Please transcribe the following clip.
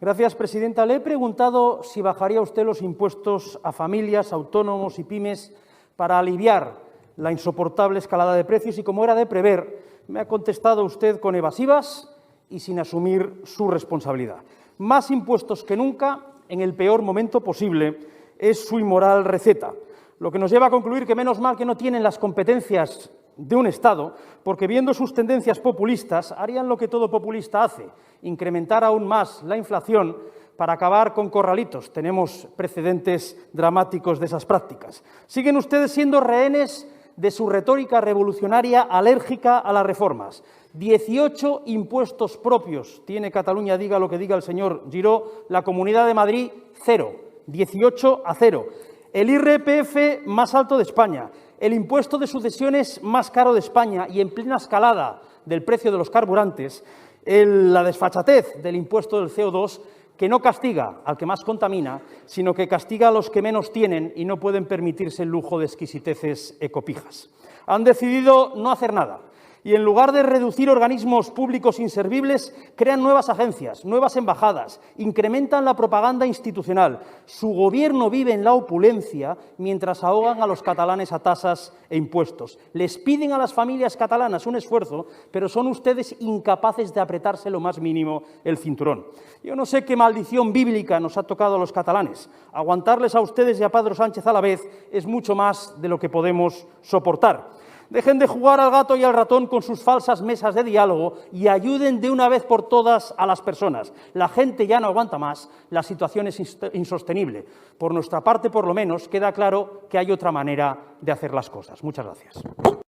Gracias, presidenta. Le he preguntado si bajaría usted los impuestos a familias, autónomos y pymes para aliviar la insoportable escalada de precios y, como era de prever, me ha contestado usted con evasivas y sin asumir su responsabilidad. Más impuestos que nunca, en el peor momento posible, es su inmoral receta, lo que nos lleva a concluir que menos mal que no tienen las competencias de un Estado, porque viendo sus tendencias populistas harían lo que todo populista hace, incrementar aún más la inflación para acabar con corralitos. Tenemos precedentes dramáticos de esas prácticas. Siguen ustedes siendo rehenes de su retórica revolucionaria alérgica a las reformas. 18 impuestos propios tiene Cataluña, diga lo que diga el señor Giró, la Comunidad de Madrid, 0, 18 a 0. El IRPF más alto de España, el impuesto de sucesiones más caro de España y en plena escalada del precio de los carburantes, la desfachatez del impuesto del CO2, que no castiga al que más contamina, sino que castiga a los que menos tienen y no pueden permitirse el lujo de exquisiteces ecopijas. Han decidido no hacer nada y, en lugar de reducir organismos públicos inservibles, crean nuevas agencias, nuevas embajadas, incrementan la propaganda institucional. Su gobierno vive en la opulencia mientras ahogan a los catalanes a tasas e impuestos. Les piden a las familias catalanas un esfuerzo, pero son ustedes incapaces de apretarse lo más mínimo el cinturón. Yo no sé qué maldición bíblica nos ha tocado a los catalanes. Aguantarles a ustedes y a Pedro Sánchez a la vez es mucho más de lo que podemos soportar. Dejen de jugar al gato y al ratón con sus falsas mesas de diálogo y ayuden de una vez por todas a las personas. La gente ya no aguanta más, la situación es insostenible. Por nuestra parte, por lo menos, queda claro que hay otra manera de hacer las cosas. Muchas gracias.